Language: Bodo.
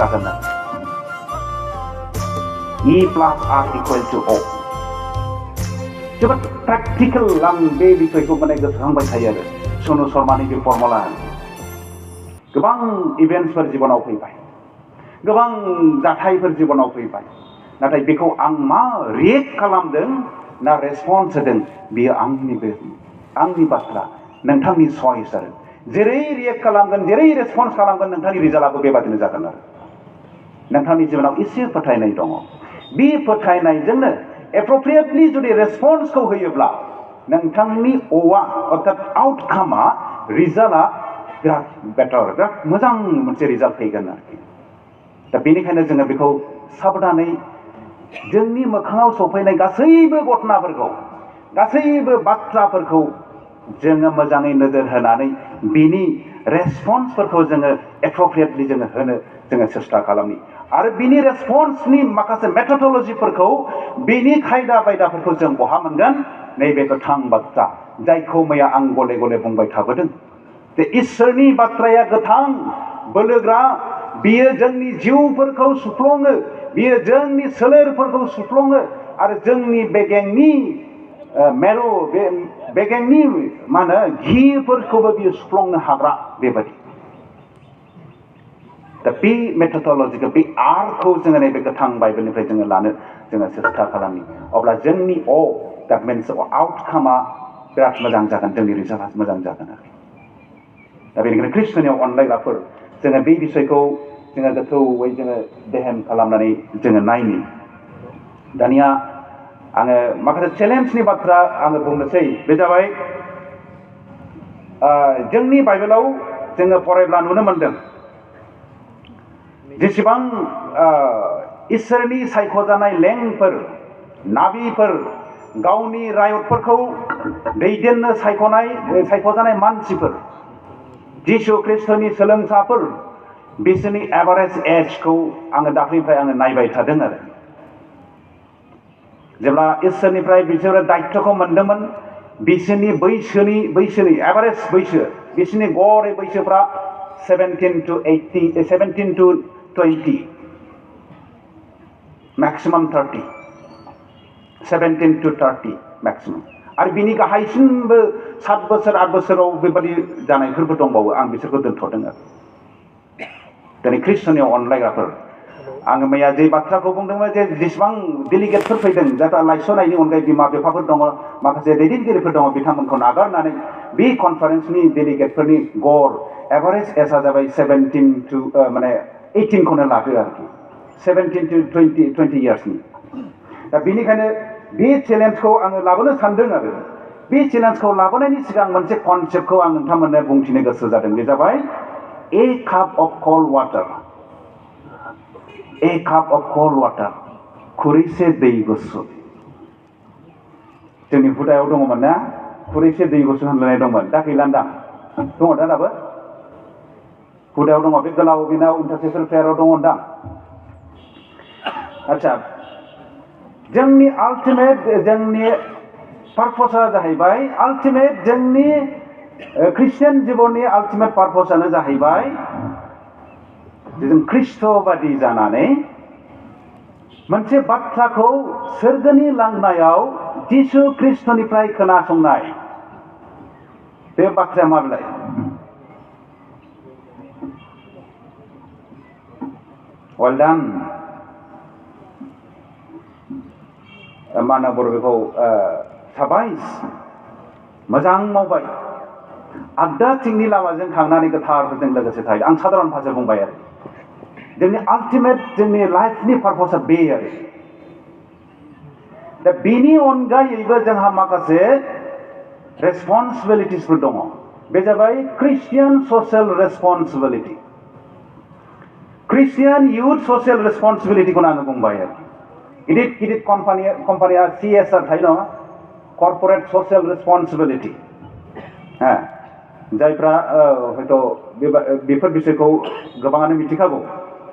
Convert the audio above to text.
जागोन E plus R equal to O जोबोद प्रेक्टिकल आं बे बिषयखौ माने गोसोखांबाय थायो आरो सनु शर्मानि बे फर्मुला गोबां इभेन्ट्सफोर जिबनाव फैबाय गोबां जाथायफोर जिबनाव फैबाय नाथाय बेखौ आं मा रिएक्ट खालामदों ना रेसपन्स होदों बेयो आंनि बाथ्रा नोंथांनि चॉइस आरो जेरै रिएक्ट खालामगोन जेरै रेसपन्स खालामगोन नोंथांनि रिजाल्टआबो बेबादिनो जागोन आरो नोंथांनि जिबनाव एसे फोथायनाय दङ बे फोथायनायजोंनो एप्रोप्रिएटलि जुदि रेसपन्सखौ होयोब्ला नोंथांनि अआ अर्थात आउटकामा रिजाल्टआ बिराद बेटार बिराद मोजां मोनसे रिजाल्ट फैगोन आरोखि दा बेनिखायनो जोङो बेखौ साबधानै जोंनि मोखाङाव सफैनाय गासैबो घटनाफोरखौ गासैबो बाथ्राफोरखौ जोङो मोजाङै नोजोर होनानै बिनि रेसपन्सफोरखौ जोङो एप्रोप्रिएटलि जोङो होनो जोङो सेस्था खालामनि आरो बिनि रेसपन्सनि माखासे मेथडलजिफोरखौ बिनि खायदा बायदाफोरखौ जों बहा मोनगोन नैबे गोथां बाथ्रा जायखौ मैया आं गले गले बुंबाय थाबोदों जे इसोरनि बाथ्राया गोथां बोलोग्रा बियो जोंनि जिउफोरखौ सुफ्लङो बियो जोंनि सोलेरफोरखौ सुफ्लङो आरो जोंनि बेगेंनि मेरु बेगेंनि मा होनो घिफोरखौबो बियो सुफ्लंनो हाग्रा बेबायदि दा बे मेथडलजिखौ बे आरखौ जोङो नैबे गोथां बाइबेलनिफ्राय जोङो लानो जोङो सेस्था खालामनि अब्ला जोंनि दा मिन्स आउटकामा बिराद मोजां जागोन जोंनि रिजाल्टआ मोजां जागोन आरो दा बेनिखायनो ख्रिस्ट'नियाव अनलायग्राफोर जोङो बे बिसयखौ जोङो गोथौयै जोङो देहेन खालामनानै जोङो नायनि दानिया आङो माखासे चेलेन्जनि बाथ्रा आङो बुंनोसै बे जाबाय जोंनि बाइबेलाव जोङो फरायब्ला नुनो मोनदों जेसेबां इसोरनि सायख'जानाय लेंफोर नाबिफोर गावनि रायतफोरखौ दैदेननो सायख'जानाय मानसिफोर जिसु ख्रिस्ट'नि सोलोंसाफोर बिसोरनि एभारेज एजखौ आङो दाख्लैनिफ्राय आङो नायबाय थादों आरो जेब्ला इसोरनिफ्राय बिसोरो दायित्वखौ मोनदोंमोन बिसोरनि बैसोनि एभारेज बैसो बिसोरनि गड़ै बैसोफ्रा 17 to 20 मैक्सिमाम 30 17 to 30 मैक्सिमाम आरो बिनि गाहायसिनबो 7 बोसोर 8 बोसोराव बेबायदि जानायफोरबो दंबावो आं बिसोरखौ दोनथ'दों आरो दिनै ख्रिस्ट'नियाव अनलायग्राफोर आङो मैया जे बाथ्राखौ बुंदोंमोन जे जेसेबां डेलिगेटफोर फैदों जायफ्रा लाइस'नायनि अनगायै बिमा बिफाफोर दङ माखासे दैदेनगिरिफोर दङ बिथांमोनखौ नागारनानै बे कनफारेन्सनि डेलिगेटफोरनि गड़ एभारेज एजआ जाबाय 17 to माने 18खौनो लादो आरोखि 17 to 20 इयार्सनि दा बेनिखायनो बे चेलेन्जखौ आङो लाबोनो सानदों आरो बे चेलेन्जखौ लाबोनायनि सिगां मोनसे कनसेप्टखौ आं नोंथांमोननो बुंथिनो गोसो जादों बे जाबाय A cup of cold water खुरैसे दै गुसु जोंनि हुदायाव दङमोन ना खुरैसे दै गुसु होनलायनाय दंमोन दा गैलान्दां दङ दा दाबो हुदायाव दङ बे गोलाव बिनाव इन्टारसेसर प्रेयाराव दङ दां आच्छा जोंनि आल्टिमेट जोंनि पारपसआ जाहैबाय आल्टिमेट जोंनि ख्रिस्टियान जिबननि आल्टिमेट पारपसआनो जाहैबाय जों ख्रिस्ट' बादि जानानै मोनसे बाथ्राखौ सोरगोनि लांनायाव जिसु ख्रिस्ट'निफ्राय खोनासंनाय बे बाथ्राया माबेलाय वेल डान मा होनना बुङो बेखौ साबायस मोजां मावबाय आगदाथिंनि लामाजों थांनानै गोथारफोरजों लोगोसे थायो आं साधारन भाषा बुंबाय आरो जोंनि आल्टिमेट जोंनि लाइफनि पारपसआ बे आरो दा बेनि अनगायैबो जोंहा माखासे रेसपन्सिबिलिटिसफोर दङ बे जाबाय Christian social responsibility Christian youth social रेसपन्सिबिलिटिखौनो आङो बुंबाय आरो गिदिर कम्पानिया CSR थायो नङा कर्परेट ससियेल रेसपन्सिबिलिटि जायफ्रा हयथ' बेफोर बिषयखौ गोबाङानो मिथिखागौ